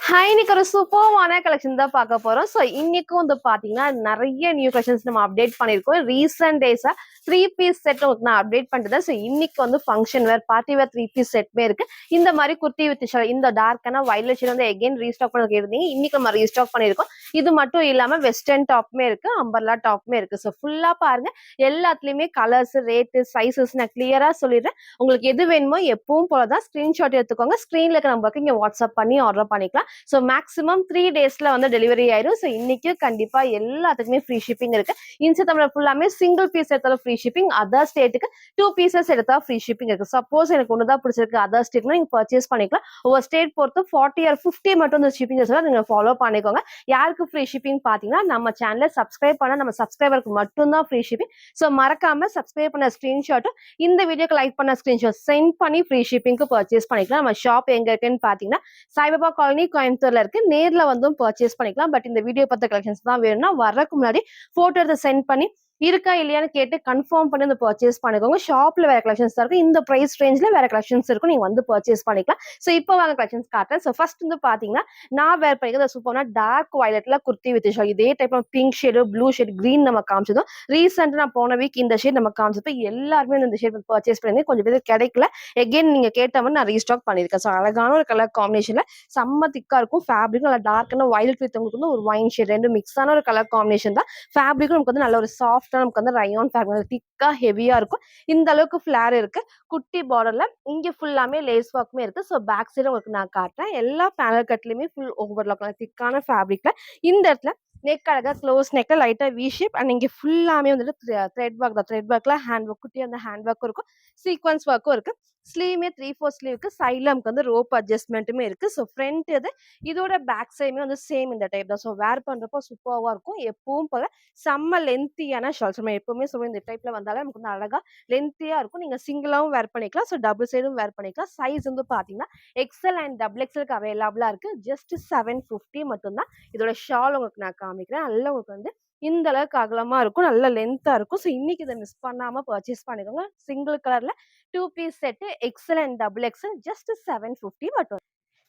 Hi! இன்னைக்கு ஒரு சூப்பர்வான collection தான் பார்க்க போறோம். ஸோ இன்னைக்கும் வந்து பார்த்தீங்கன்னா, நெறைய நியூ கலெக்ஷன்ஸ் நம்ம அப்டேட் பண்ணியிருக்கோம். ரீசென்ட் டேஸா 3 பீஸ் செட் உங்களுக்கு நான் அப்டேட் பண்ணிட்டேன். ஸோ இன்னைக்கு வந்து ஃபங்ஷன் வேர், பார்ட்டி வேர் 3 பீஸ் செட்மே இருக்கு. இந்த மாரி குர்த்தி வித் ஷால் இந்த டார்க்கான வயலட் ஷேட் வந்து அகைன் ரீஸ்டாக் பண்ண கேட்டிருந்தீங்க. இன்னைக்கு நம்ம ரீஸ்டாக் பண்ணியிருக்கோம். இது மட்டும் இல்லாம வெஸ்டர்ன் டாப்புமே இருக்கு, அம்பர்லா டாப்புமே இருக்கு. ஸோ ஃபுல்லா பாருங்க. எல்லாத்துலயுமே கலர்ஸ், ரேட்டு, சைஸஸ் நான் கிளியரா சொல்லிடுறேன். உங்களுக்கு எது வேணுமோ எப்பவும் போல தான் ஸ்கிரீன்ஷாட் எடுத்துக்கோங்க. ஸ்க்ரீன்ல இருக்க நம்பருக்கு இங்க வாட்ஸ்அப் பண்ணி ஆர்டர் பண்ணிக்கலாம். ஸோ மேக்ஸிமம் 3 டேஸ்ல வந்து டெலிவரி ஆயிரும். ஸோ இன்னைக்கு கண்டிப்பா எல்லாத்துக்குமே ஃப்ரீ ஷிப்பிங் இருக்கு. இன்ஸ்டா தமிழ் ஃபுல்லாமே சிங்கிள் பீஸ் எடுத்தாலும் ஃப்ரீ ஷிப்பிங், அதர் ஸ்டேட்டுக்கு 2 பீசஸ் எடுத்தா ஃப்ரீ ஷிப்பிங் இருக்கு. சப்போஸ் எனக்கு ஒன்று தான் பிடிச்சிருக்கு அதர் ஸ்டேட்னா நீங்க பர்ச்சேஸ் பண்ணிக்கலாம். ஒவ்வொரு ஸ்டேட் பொறுத்து 40 ஆர் 50 மட்டும் இந்த ஷிப்பிங் நீங்க ஃபாலோ பண்ணிக்கோங்க. யாருக்கு ஃப்ரீ ஷிப்பிங் பாத்தீங்கன்னா நம்ம சேனலை சப்ஸ்கிரைப் பண்ண நம்ம சப்ஸ்கிரைபருக்கு மட்டும்தான் ஃப்ரீ ஷிப்பிங். ஸோ மறக்காம சப்ஸ்கிரைப் பண்ண ஸ்கிரீன்ஷாட்டும் இந்த வீடியோக்கு லைக் பண்ண ஸ்கிரீன்ஷாட் சென்ட் பண்ணி ஃப்ரீ ஷிப்பிங்க்கு பர்ச்சேஸ் பண்ணிக்கலாம். நம்ம ஷாப் எங்க இருக்குன்னு பாத்தீங்கன்னா சாய்பாபா காலனி கோயம்புத்தூர்ல இருக்கு. நேர்ல வந்தும் பர்ச்சேஸ் பண்ணிக்கலாம். பட் இந்த வீடியோ பார்த்த கலெக்ஷன்ஸ் தான் வேணும்னா வரக்கு முன்னாடி போட்டோ எடுத்து சென்ட் பண்ணி இருக்கா இல்லையான்னு கேட்டு கன்ஃபார்ம் பண்ணி வந்து பர்ச்சேஸ் பண்ணிக்கோங்க. ஷாப்ல வேற கலெக்ஷன்ஸ் தான் இருக்கு. இந்த பிரைஸ் ரேஞ்ச்ல வேற கலெக்ஷன்ஸ் இருக்கும். நீங்க வந்து பர்ச்சேஸ் பண்ணிக்கலாம். ஸோ இப்போ வாங்க கலெக்ஷன்ஸ் காட்டுறேன். ஸோ ஃபர்ஸ்ட் வந்து பாத்தீங்கன்னா நான் வேர் பண்ணிக்கிறது சூப்பர்னா டார்க் வயலட்ல குர்த்தி வித் ஷால். இதே type pink shade, blue shade, green நம்ம காமிச்சதும் ரீசெண்டா நான் போன வீக் இந்த ஷேட் நம்ம காமிச்சப்ப எல்லாருமே இந்த ஷேட் பர்ச்சேஸ் பண்ணி கொஞ்சம் பேர் கிடைக்கல. எகைன் நீங்க கேட்ட மாதிரி நான் ரீஸ்டாக் பண்ணிருக்கேன். ஸோ அழகான ஒரு கலர் காம்பினேஷன்ல செம்ம திக்கா இருக்கும். ஃபேப்ரிக்கும் நல்லா டார்க்கான வயலட் வித் உங்களுக்கு வந்து ஒரு ஒயின் ஷேட் ரெண்டு மிக்ஸான ஒரு கலர் காம்பினேஷன் தான். ஃபேப்ரிக்கும் நமக்கு வந்து நல்ல ஒரு சாஃப்டா நமக்கு வந்து ரயான் ஃபேப்ரிக் திக்கா ஹெவியா இருக்கும். இந்த அளவுக்கு ஃபிளார் இருக்கு. குட்டி பார்டர்ல இங்க ஃபுல்லாமே லேஸ் ஒர்க்குமே இருக்கு. ஸோ பேக் சைடு உங்களுக்கு நான் காட்டுறேன். எல்லா பேனல் கட்லயுமே ஃபுல் ஓவர்லாக் திக்கான ஃபேப்ரிக்ல இந்த இடத்துல நெக் அழகா க்ளோஸ் நெக்ல லைட்டா வி ஷேப் அண்ட் இங்க ஃபுல்லாமே வந்துட்டு த்ரெட் ஒர்க் தான். த்ரெட் ஒர்க்ல ஹேண்ட் ஒர்க் குட்டி அந்த ஹேண்ட் ஒர்க்கும் இருக்கும். சீக்வன்ஸ் ஒர்க்கும் இருக்கு. ஸ்லீவ்மே 3/4 ஸ்லீவ்க்கு சைட்ல நமக்கு வந்து ரோப் அட்ஜஸ்ட்மெண்ட்டுமே இருக்கு. ஸோ ஃப்ரண்ட் இது இதோட பேக் சைடுமே வந்து சேம் இந்த டைப் தான். ஸோ வேர் பண்றப்போ சூப்பர்வா இருக்கும். எப்பவும் போல செம்ம லென்த்தியான ஷால்ஸ் நம்ம எப்பவுமே சொல்லுவோம் இந்த டைப்ல வந்தாலே நமக்கு வந்து அழகா லென்த்தியா இருக்கும். நீங்க சிங்கிளாவும் வேர் பண்ணிக்கலாம். ஸோ டபுள் சைடும் வேர் பண்ணிக்கலாம். சைஸ் வந்து பாத்தீங்கன்னா எக்ஸ்எல் அண்ட் டபுள் எக்ஸ்எல்க்கு அவைலபிளா இருக்கு. ஜஸ்ட் 750 மட்டும் தான். இதோட ஷால் உங்களுக்கு நான் காமிக்கிறேன். நல்லா உங்களுக்கு வந்து இந்த அளவுக்கு அகலமா இருக்கும். நல்ல லென்த்தா இருக்கும். ஸோ இன்னைக்கு இதை மிஸ் பண்ணாம பர்ச்சேஸ் பண்ணிக்கோங்க. சிங்கிள் கலர்ல 2 piece set XL and double XL just 750 மட்டும்.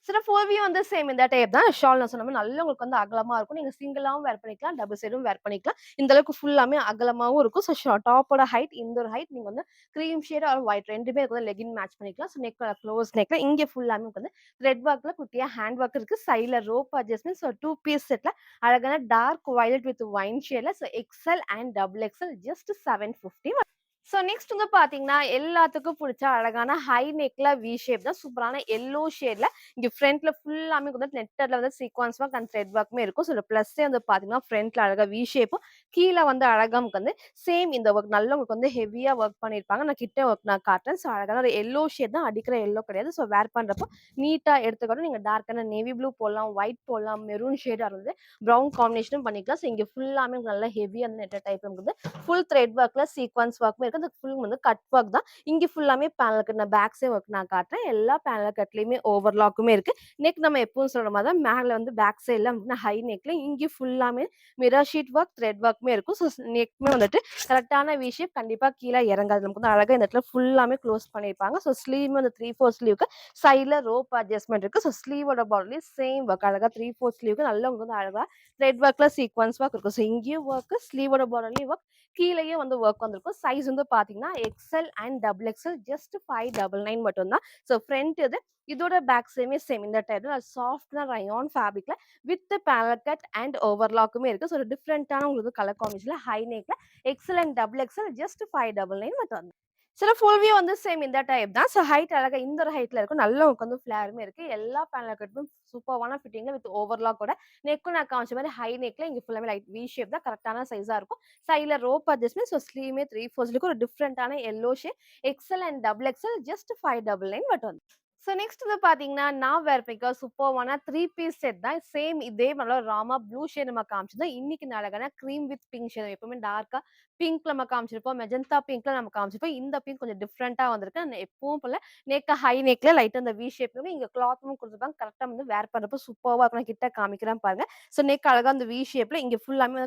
சில 4V வந்து சேம் இந்த டைப் தான். ஷால் நான் சொன்ன மாரி நல்லா உங்களுக்கு வந்து அகலமா இருக்கும். நீங்க சிங்கிளாவும் வேர் பண்ணிக்கலாம். டபுள் சைடும் வேர் பண்ணிக்கலாம். இந்த அளவுக்கு ஃபுல்லாமே அகலமாவும் இருக்கும். ஸோ டாப்போட ஹைட் இந்த ஒரு ஹைட் நீங்க வந்து கிரீம் ஷேட் ஆர் ஒயிட் 2மே வந்து லெகின் மேட்ச் பண்ணிக்கலாம். ஸோ நெக் க்ளோஸ் நெக்ல இங்க ஃபுல்லாமே வந்து த்ரெட் ஒர்க்ல குட்டியா ஹேண்ட் ஒர்க் இருக்கு. சைட்ல ரோப் அட்ஜஸ்ட்மெண்ட். ஸோ 2 பீஸ் செட்ல அழகான டார்க் வயலட் வித் ஒயின் ஷேட்ல so XL and double XL just 750. So next வந்து பார்த்தீங்கன்னா, எல்லாத்துக்கும் புடிச்ச அழகான ஹை நெக்ல வி ஷேப் தான். சூப்பரான எல்லோ ஷேட்ல இங்க ஃப்ரண்ட்ல ஃபுல்லாமே வந்து நெட்டட்ல வந்து சீக்வன்ஸ் ஒர்க் அண்ட் த்ரெட் ஒர்க்குமே இருக்கும். ஸோ பிளஸ்ஸே வந்து பார்த்தீங்கன்னா, ஃப்ரண்ட்ல அழகா வி ஷேப்பும், கீழ வந்து அழகா நமக்கு வந்து சேம் இந்த ஒர்க் நல்லா உங்களுக்கு வந்து ஹெவியா ஒர்க் பண்ணியிருப்பாங்க. நான் கிட்ட ஒர்க் நான் காட்டுறேன். ஸோ அழகான ஒரு எல்லோ ஷேட் தான். அடிக்கிற எல்லோ கிடையாது. ஸோ வேர் பண்றப்போ நீட்டா எடுத்துக்கணும். நீங்க டார்க்கான நேவி ப்ளூ போடலாம், ஒயிட் போடலாம், மெரூன் ஷேடா இருந்து ப்ரவுன் காம்பினேஷனும் பண்ணிக்கலாம். ஸோ இங்க ஃபுல்லாமே நல்லா ஹெவியா அந்த நெட்டட் டைப் இருக்குது. ஃபுல் த்ரெட் ஒர்க்ல சீக்வன்ஸ் ஒர்க்குமே இருக்கு. அந்த ஃபுல் வந்து கட் ஒர்க் தான். இங்க ஃபுல்லாமே பேனல் கட் நான் பேக் சைடு ஒர்க் நான் காட்டுறேன். எல்லா பேனல் கட்லயுமே ஓவர்லாக்குமே இருக்கு. நெக் நம்ம எப்பவும் சொல்ற மாதிரி தான் மேல வந்து பேக் சைடுல வந்து ஹை நெக்ல இங்க ஃபுல்லாமே மிரர் ஷீட் ஒர்க் த்ரெட் ஒர்க்குமே இருக்கும். ஸோ நெக்மே வந்துட்டு கரெக்டான வி ஷேப் கண்டிப்பா கீழே இறங்காது. நமக்கு வந்து அழகா இந்த இடத்துல ஃபுல்லாமே க்ளோஸ் பண்ணியிருப்பாங்க. ஸோ ஸ்லீவ் வந்து 3/4 ஸ்லீவ்க்கு சைட்ல ரோப் அட்ஜஸ்ட்மெண்ட் இருக்கு. ஸோ ஸ்லீவோட பார்டர்லயும் சேம் ஒர்க் அழகா 3/4 ஸ்லீவ்க்கு நல்லா உங்களுக்கு வந்து அழகா த்ரெட் ஒர்க்ல சீக்வன்ஸ் ஒர்க் இருக்கும். ஸோ இங்கேயும் ஒர்க் ஸ்லீவோட பார்டர்லயும் ஒர்க் கீழேயே வந்து ஒர்க் வந்திருக்கும். சைஸ் வந்து பாத்தீங்கன்னா XL and double XL just 599 மட்டும் தான். ஸோ ஃப்ரண்ட் இது இதோட பேக் சேமே சேம் இந்த டைப்ல சாஃப்ட்னா ரயான் ஃபேப்ரிக்ல வித் பேனல் கட் அண்ட் ஓவர்லாக்குமே இருக்கு. ஸோ ஒரு டிஃப்ரெண்டான உங்களுக்கு கலர் காம்பினேஷன்ல ஹை நெக்ல XL and double XL just 599 மட்டும். சில ஃபுல் வியூ வந்து சேம் இந்த டைப் தான். ஸோ ஹைட் அழகா இந்த ஒரு ஹைட்ல இருக்கும். நல்ல உங்களுக்கு வந்து ஃபிளேருமே இருக்கு. எல்லா பேனல் கட்டும் சூப்பர்வான ஃபிட்டிங்ல வித் ஓவர்லாக்கோட நெக்கும் நான் காமிச்ச மாதிரி ஹை நெக்ல இங்க ஃபுல்லாமே லைட் வி ஷேப் தான். கரெக்டான சைஸா இருக்கும். சைட்ல ரோப் அட்ஜஸ்ட்மெண்ட். ஸோ ஸ்லீவ்மே 3/4 ஒரு டிஃப்ரெண்டான yellow shade XL and double XL just 599 மட்டும். ஸோ நெக்ஸ்ட் வந்து பார்த்தீங்கன்னா, நான் வேர் பண்ணிக்க சூப்பர்வான 3 பீஸ் செட் தான். சேம் இதே மாரி ராமா ப்ளூ ஷேட் நம்ம காமிச்சது. இன்னைக்கு இந்த அழகான கிரீம் வித் பிங்க் ஷேட் எப்பவுமே டார்க்கா பிங்க்ல நம்ம காமிச்சிருப்போம். மெஜந்தா பிங்க்ல நம்ம காமிச்சிருப்போம். இந்த பிங்க் கொஞ்சம் டிஃபரெண்ட்டா வந்திருக்கு. எப்பவும் போல ஹை நெக்ல லைட்டா அந்த வி ஷேப்ல இங்க கிளாத்தும் குடுத்துருப்பாங்க. கரெக்ட்டா வந்து வேர் பண்றப்போ சூப்பர்வா இருக்கும். நான் கிட்ட காமிக்கிறேன் பாருங்க. நெக் அழகா அந்த வி ஷேப்ல இங்க ஃபுல்லாமே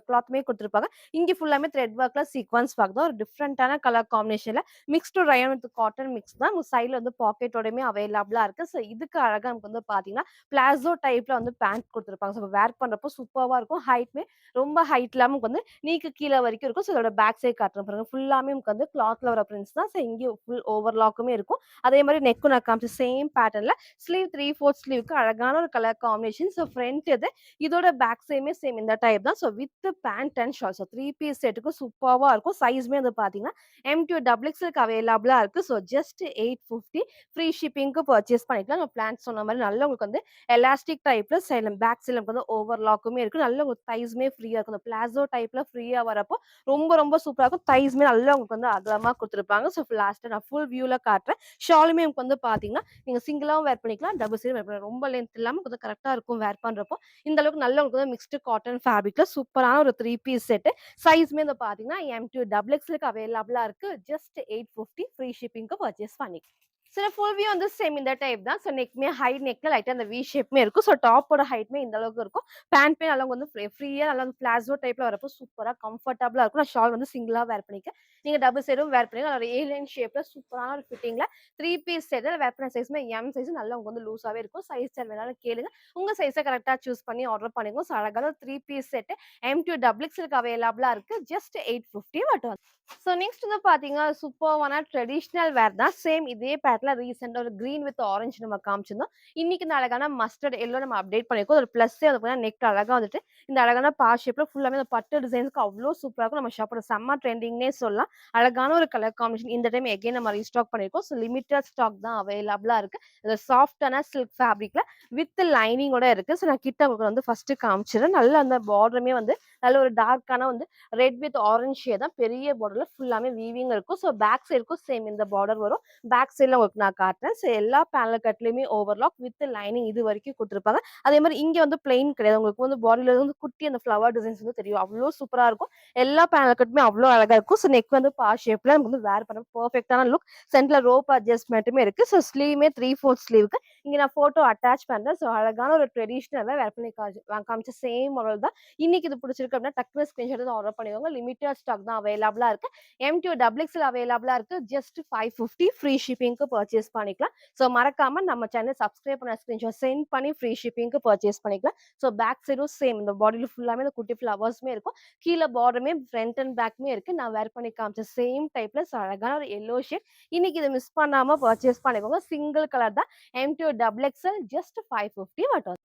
கிளாத்துமே குடுத்துருப்பாங்க. இங்க ஃபுல்லாமே த்ரெட் ஒர்க்ல சீக்வென்ஸ் ஒர்க் தான். ஒரு டிஃபரெண்ட்டான கலர் காம்பினேஷன்ல mixed rayon with cotton mix தான். உங்க சைடுல வந்து பாக்கெட்டோடயுமே அவைலபிளா இருக்கு. இதுக்கு அழகா நமக்கு வந்து பாத்தீங்கன்னா, பிளாசோ டைப்ல வந்து பேண்ட் குடுத்துருப்பாங்க. வேர் பண்றப்போ சூப்பர்வா இருக்கும். ஹைட்மே ரொம்ப ஹைட் இல்லாம வந்து நீக்கு கீழ வரைக்கும் இருக்கும். இதோட பேக் சைட் காட்டுறேன் பாருங்க. ஃபுல்லாமே நமக்கு வந்து கிளாத்ல வர பிரிண்ட்ஸ் தான். இங்கேயும் ஃபுல் ஓவர்லாக்குமே இருக்கும். அதே மாரி நெக்கும் நான் காமிச்ச சேம் பேட்டர்ன்ல ஸ்லீவ் 3/4 ஸ்லீவ்க்கு அழகான ஒரு கலர் காம்பினேஷன். ஃப்ரண்ட் இது. இதோட பேக் சைடுமே சேம் இந்த டைப் தான். With pant and shorts. 3 piece செட்டுக்கு சூப்பர்வா இருக்கும். சைஸ்மே வந்து பார்த்தீங்கன்னா, M2 டபுள் எக்ஸ்எல்க்கு அவைலபிளா இருக்கு. ஜஸ்ட் 850 ஃப்ரீ ஷிப்பிங்க்கு பர்ச்சேஸ் பண்ணிக்கலாம். நான் பிளான் சொன்ன மாரி நல்ல உங்களுக்கு வந்து எலாஸ்டிக் டைப்ல சைடுல பேக் சைடுல நமக்கு வந்து ஓவர்லாக்குமே இருக்கு. நல்ல உங்களுக்கு தைஸ்மே ஃப்ரீயா இருக்கும். அந்த பிளாசோ டைப்ல ஃப்ரீயா வரப்போ ரொம்ப ரொம்ப சூப்பரா இருக்கும். தைஸ்மே நல்லா உங்களுக்கு வந்து அகலமா குடுத்துருப்பாங்க. லாஸ்ட்டா நான் ஃபுல் வியூல காட்டுறேன். ஷாலுமே உங்களுக்கு வந்து பார்த்தீங்கன்னா, நீங்க சிங்கிளாவும் வேர் பண்ணிக்கலாம். டபுள் சைடும் வேர் பண்ணலாம். ரொம்ப லென்த் இல்லாம கொஞ்சம் கரெக்ட்டா இருக்கும் வேர் பண்றப்போ. இந்த அளவுக்கு நல்ல உங்களுக்கு வந்து மிக்ஸ்டு காட்டன் ஃபேப்ரிக்ல சூப்பரான ஒரு 3 பீஸ் செட். சைஸ்மே வந்து பார்த்தீங்கன்னா, M2 டபுள் எக்ஸ்எல்க்கு அவைலபிளா இருக்கு. ஜஸ்ட் 850 ஃப்ரீ ஷிப்பிங்க்கு பர்ச்சேஸ் பண்ணிக்கலாம். ஃபுல் வியூ வந்து சேம் இந்த டைப் தான். நெக்மே ஹை நெக்ல லைட்டா அந்த வி ஷேப்மே இருக்கும். டாப்போட ஹைட்மே இந்த அளவுக்கு இருக்கும். பேண்ட்மே நல்லா வந்து ஃப்ரீயா நல்லா பிளாசோ டைப்ல வரப்போ சூப்பரா கம்ஃபர்டபுளா இருக்கும். நான் ஷால் வந்து சிங்கிளா வேர் பண்ணிருக்கேன். நீங்க டபுள் சைடும் வேர் பண்ணிக்கலாம். ஒரு ஏலியன் ஷேப்ல சூப்பரான ஒரு ஃபிட்டிங்ல 3 பீஸ் செட் வேர் பண்ண சைஸ்மே எம் சைஸ் நல்லா உங்களுக்கு வந்து லூஸாவே இருக்கும். சைஸ் வேணாலும் கேளுங்க. உங்க சைஸ கரெக்ட்டா சூஸ் பண்ணி ஆர்டர் பண்ணிக்கோங்க. அழகான 3 பீஸ் செட் M2 டபுள் எக்ஸ்எல்க்கு அவைலபிளா இருக்கு. ஜஸ்ட் 850 மட்டும். நெக்ஸ்ட் வந்து பாத்தீங்கன்னா, சூப்பர்வான ட்ரெடிஷனல் வேர் தான். சேம் இதே பேட்டர்ன்ல ரீசென்ட்டா ஒரு கிரீன் வித் ஆரஞ்ச் நம்ம காமிச்சிருந்தோம். இன்னைக்கு இந்த அழகான மஸ்டர்ட் எல்லோ நம்ம அப்டேட் பண்ணியிருக்கோம். ஒரு பிளஸ்ஸே வந்து பார்த்தீங்கன்னா, நெக் அழகா வந்துட்டு இந்த அழகான ஷேப்ல ஃபுல்லாமே இந்த பட்டு டிசைன்ஸ்க்கு அவ்ளோ சூப்பரா இருக்கும். நம்ம ஷாப்போட செம்ம ட்ரெண்டிங்னே சொல்லலாம். அழகான ஒரு கலர் காம்பினேஷன். இந்த டைம் எகைன் நம்ம ரீஸ்டாக் பண்ணியிருக்கோம். லிமிட்டட் ஸ்டாக் தான் அவைலபிளா இருக்கு. இது சாஃப்ட்டான சில்க் ஃபேப்ரிக்ல வித் லைனிங்கோட இருக்கு. நான் கிட்ட உங்களுக்கு வந்து ஃபர்ஸ்ட் காமிச்சிடுறேன். நல்ல அந்த பார்டருமே வந்து நல்ல ஒரு டார்க்கான வந்து ரெட் வித் ஆரஞ்ச் ஷேட் தான் பெரிய பார்டர்ல ஃபுல்லாமே வீவிங் இருக்கும். பேக் சைடுக்கும் சேம் இந்த பார்டர் வரும். பேக் சைடுல உங்களுக்கு நான் காட்டுறேன். எல்லா பேனல் கட்லயுமே ஓவர்லாக் வித் லைனிங் இது வரைக்கும் குடுத்துருப்பாங்க. அதே மாரி இங்க வந்து பிளெயின் கிடையாது. உங்களுக்கு வந்து பாடியில வந்து குட்டி அந்த ஃப்ளவர் டிசைன்ஸ் வந்து தெரியும். அவ்ளோ சூப்பரா இருக்கும். எல்லா பேனல் கட்டுமே அவ்ளோ அழகா இருக்கும். நெக் வந்து ஷேப்ல நமக்கு வந்து வேர் பண்ண பெர்ஃபெக்ட்டான லுக். சென்டர்ல ரோப் அட்ஜஸ்ட்மென்ட்டுமே இருக்கு. ஸ்லீவ்மே 3/4 ஸ்லீவ்க்கு இங்க நான் போட்டோ அட்டாச் பண்றேன். அழகான ஒரு ட்ரெடிஷனலா வேர் பண்ணி காமிச்ச சேம் மாடல் தான். இன்னைக்கு இது பிடிச்சிருக்கு அப்படின்னா டக்குனு ஸ்கிரீன்ஷாட் எடுத்து ஆர்டர் பண்ணிக்கோங்க. லிமிட்டட் ஸ்டாக் தான் அவைலபிளா இருக்கு. M2 டபுள் எக்ஸ்எல் அவைலபிளா இருக்கு. ஜஸ்ட் 550 ஃப்ரீ ஷிப்பிங்க்கு பர்ச்சேஸ் பண்ணிக்கலாம். மறக்காம நம்ம சேனல் சப்ஸ்கிரைப் பண்ண ஸ்கிரீன்ஷாட் சென்ட் பண்ணி ஃப்ரீ ஷிப்பிங்க்கு பர்ச்சேஸ் பண்ணிக்கலாம். பேக் சைடும் சேம் இந்த பாடியில ஃபுல்லாமே இந்த குட்டி ஃப்ளவர்ஸ்மே இருக்கும். கீழ பார்டருமே ஃப்ரண்ட் அண்ட் பேக்மே இருக்கு. நான் வேர் பண்ணி காமிச்ச சேம் டைப்ல அழகான ஒரு எல்லோ ஷேட். இன்னைக்கு இதை மிஸ் பண்ணாம பர்ச்சேஸ் பண்ணிக்கோங்க. சிங்கிள் கலர் தான். M2 டபுள் எக்ஸ்எல் ஜஸ்ட் 550 மட்டும்.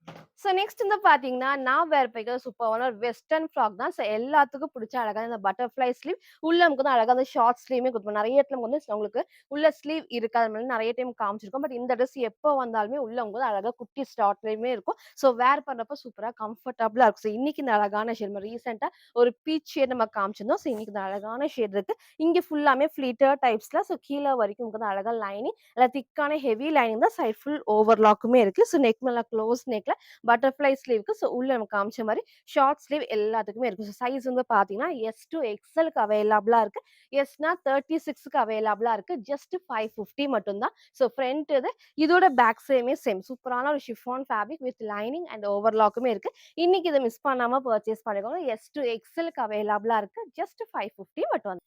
நெக்ஸ்ட் வந்து பாத்தீங்கன்னா, நான் வேர் பண்ணிக்கிற சூப்பரான ஒரு வெஸ்டர்ன் ஃப்ராக் தான். எல்லாத்துக்கும் பிடிச்ச அழகான இந்த பட்டர்ஃப்ளை ஸ்லீவ். உள்ள நமக்கு வந்து அழகா அந்த ஷார்ட் ஸ்லீவ்மே குடுப்போம். நெறைய இடத்துல வந்து உங்களுக்கு உள்ள ஸ்லீவ் இருக்காது. அது மாதிரி நெறைய டைம் காமிச்சிருக்கோம். பட் இந்த ட்ரெஸ் எப்போ வந்தாலுமே உள்ள உங்களுக்கு அழகா குட்டி ஸ்டார்ட்லயுமே இருக்கும். வேர் பண்றப்ப சூப்பரா கம்ஃபர்டபுளா இருக்கும். இன்னைக்கு இந்த அழகான ஷேட் நம்ம ரீசென்ட்டா ஒரு பீச் ஷேட் நம்ம காமிச்சிருந்தோம். இன்னைக்கு இந்த அழகான ஷேட் இருக்கு. இங்க ஃபுல்லாமே ஃபிளிட்டர் டைப்ஸ்ல கீழ வரைக்கும் உங்களுக்கு வந்து அழகா லைனிங் திக்கான ஹெவி லைனிங் தான். சைட் ஃபுல் ஓவர்லாக்குமே இருக்கு. நெக் மேல க்ளோஸ் நெக்ல பட்டர்ஃப்ளை ஸ்லீவ்க்கு உள்ள நம்ம காமிச்ச மாரி ஷார்ட் ஸ்லீவ் எல்லாத்துக்குமே இருக்கு. சைஸ் வந்து பாத்தீங்கன்னா S to XLக்கு அவைலபிளா இருக்கு. எஸ்னா 36க்கு அவைலபிளா இருக்கு. ஜஸ்ட் 550 மட்டும் தான். ஃப்ரண்ட் இது. இதோட பேக் சைடுமே சேம் சூப்பரான ஒரு chiffon fabric with lining and ஓவர்லாக்குமே இருக்கு. இன்னைக்கு இத மிஸ் பண்ணாம பர்ச்சேஸ் பண்ணிக்கோங்க. S to XLக்கு அவைலபிளா இருக்கு. ஜஸ்ட் 550 மட்டும்.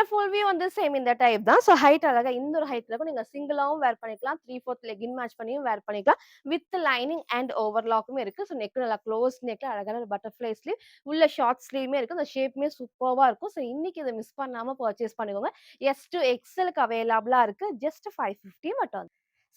ஃபுல் வியூ வந்து சேம் இந்த டைப் தான். ஹைட் அழகா இந்த ஒரு ஹைட்ல இருக்கும். நீங்க சிங்கிளாவும் வேர் பண்ணிக்கலாம். 3/4 லெகின் மேட்ச் பண்ணியும் வேர் பண்ணிக்கலாம். வித் லைனிங் அண்ட் ஓவர்லாக்குமே இருக்கு. நெக் நல்லா க்ளோஸ் நெக்ல அழகான ஒரு பட்டர்ஃப்ளை ஸ்லீவ். உள்ள ஷார்ட் ஸ்லீவ்மே இருக்கு. அந்த ஷேப்மே சூப்பர்வா இருக்கும். இன்னைக்கு இத மிஸ் பண்ணாம பர்ச்சேஸ் பண்ணிக்கோங்க. S to XLக்கு அவைலபிளா இருக்கு. ஜஸ்ட் 550 மட்டும்.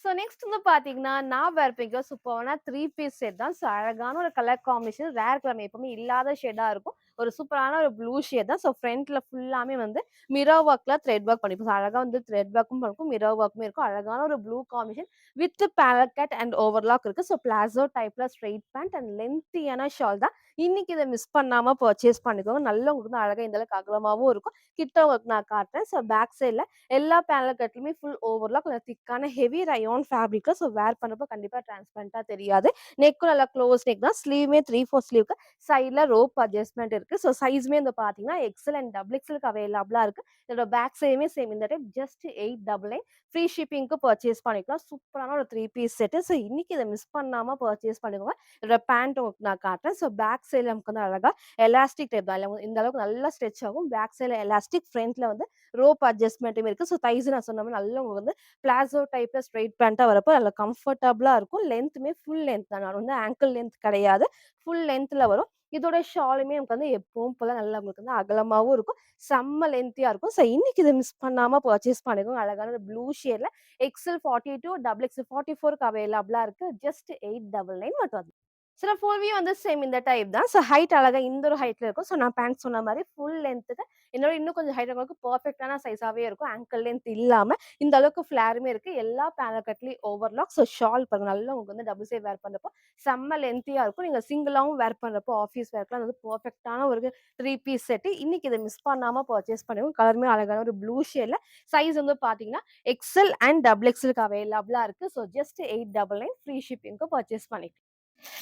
நெக்ஸ்ட் வந்து பாத்தீங்கன்னா, நான் வேர் பண்ணிக்கிற சூப்பரான 3 பீஸ் செட் தான். அழகான ஒரு கலர் காம்பினேஷன். ரேர் கலர் எப்பவுமே இல்லாத ஷேடா இருக்கும். ஒரு சூப்பரான ஒரு ப்ளூ ஷேட் தான். ஃப்ரண்ட்ல ஃபுல்லாமே வந்து மிரர் ஒர்க்ல த்ரெட் ஒர்க் பண்ணிருப்போம். அழகா வந்து த்ரெட் ஒர்க்கும் இருக்கும். மிரர் ஒர்க்குமே இருக்கும். அழகான ஒரு blue combination with farad cut and overlock இருக்கு. பிளாசோ டைப்ல ஸ்ட்ரெயிட் பேண்ட் அண்ட் லென்த்தியான ஷால் தான். இன்னைக்கு இத மிஸ் பண்ணாம பர்ச்சேஸ் பண்ணிக்கோங்க. நல்ல உங்களுக்கு வந்து அழகா இந்த அளவுக்கு அகலமாவும் இருக்கும். கிட்ட உங்களுக்கு நான் காட்டுறேன். பேக் சைடுல எல்லா பேனல் கட்லயுமே ஃபுல் ஓவர்லாக் கொஞ்சம் திக்கான ஹெவி ரயான் ஃபேப்ரிக்ல வேர் பண்ணப்போ கண்டிப்பா டிரான்ஸ்பரண்டா தெரியாது. நெக்கும் நல்லா க்ளோஸ் நெக் தான். ஸ்லீவ்மே 3/4 ஸ்லீவ்க்கு சைட்ல ரோப் அட்ஜஸ்ட்மெண்ட் இருக்கு. இருக்கு. ஸோ சைஸுமே வந்து பார்த்தீங்கன்னா, எக்ஸ்எல் அண்ட் டபுள் எக்ஸ்எல்க்கு அவைலபிளா இருக்கு. இதோட பேக் சைடுமே சேம் இந்த டைப் ஜஸ்ட் 899 ஃப்ரீ ஷிப்பிங்க்கு பர்ச்சேஸ் பண்ணிக்கலாம். சூப்பரான ஒரு 3 பீஸ் செட்டு. ஸோ இன்னைக்கு இத மிஸ் பண்ணாம பர்ச்சேஸ் பண்ணிக்கோங்க. இதோட பேண்ட் உங்களுக்கு நான் காட்டுறேன். ஸோ பேக் சைடுல நமக்கு வந்து அழகா எலாஸ்டிக் டைப் தான். இந்த அளவுக்கு நல்லா ஸ்ட்ரெச் ஆகும். பேக் சைடுல எலாஸ்டிக், ஃப்ரண்ட்ல வந்து ரோப் அட்ஜஸ்ட்மென்ட்டுமே இருக்கு. ஸோ தைஸ் நான் சொன்ன மாரி நல்லா உங்களுக்கு வந்து பிளாசோ டைப்ல ஸ்ட்ரெயிட் பேண்ட்டா வரப்போ நல்ல கம்ஃபர்டபுளா இருக்கும். லென்த்துமே ஃபுல் லென்த் தான். நான் வந்து ஆங்கிள் லென்த் கிடையாது. ஃபுல் லென்த்ல வரும். இதோட ஷாலுமே நமக்கு வந்து எப்பவும் போல நல்லா உங்களுக்கு வந்து அகலமாவும் இருக்கும். செம்ம லென்த்தியா இருக்கும். ஸோ இன்னைக்கு இத மிஸ் பண்ணாம பர்ச்சேஸ் பண்ணிக்கோங்க. அழகான ஒரு ப்ளூ ஷேட்ல எக்ஸ்எல் 42 டபுள் எக்ஸ்எல் 44க்கு அவைலபிளா இருக்கு. ஜஸ்ட் 899 மட்டும். சில ஃபோல்வியும் வந்து சேம் இந்த டைப் தான். ஸோ ஹைட் அழகா இந்த ஒரு ஹைட்ல இருக்கும். ஸோ நான் பேண்ட் சொன்ன மாரி ஃபுல் லென்த்துக்கு என்னோட இன்னும் கொஞ்சம் ஹைட் இருக்கவங்களுக்கு பெர்ஃபெக்ட்டான சைஸாவே இருக்கும். ஆங்கிள் லென்த் இல்லாம இந்த அளவுக்கு ஃப்ளேருமே இருக்கு. எல்லா பேனல் கட்லயும் ஓவர்லாக். ஸோ ஷால் பாருங்க நல்லா உங்களுக்கு வந்து டபுள் சைட் வேர் பண்றப்போ செம்ம லென்த்தியா இருக்கும். நீங்க சிங்கிளாவும் வேர் பண்றப்போ ஆஃபீஸ் வேர்க்குலாம் வந்து பெர்ஃபெக்ட்டான ஒரு 3 பீஸ் செட்டு. இன்னைக்கு இத மிஸ் பண்ணாம பர்ச்சேஸ் பண்ணுங்க. கலருமே அழகான ஒரு ப்ளூ ஷேட்ல சைஸ் வந்து பார்த்தீங்கன்னா, எக்ஸ்எல் அண்ட் டபுள் எக்ஸ்எல்க்கு அவைலபிளா இருக்கு. ஸோ ஜஸ்ட் 899 ஃப்ரீ ஷிப்பிங்க்கு பர்ச்சேஸ் பண்ணிக்கலாம்.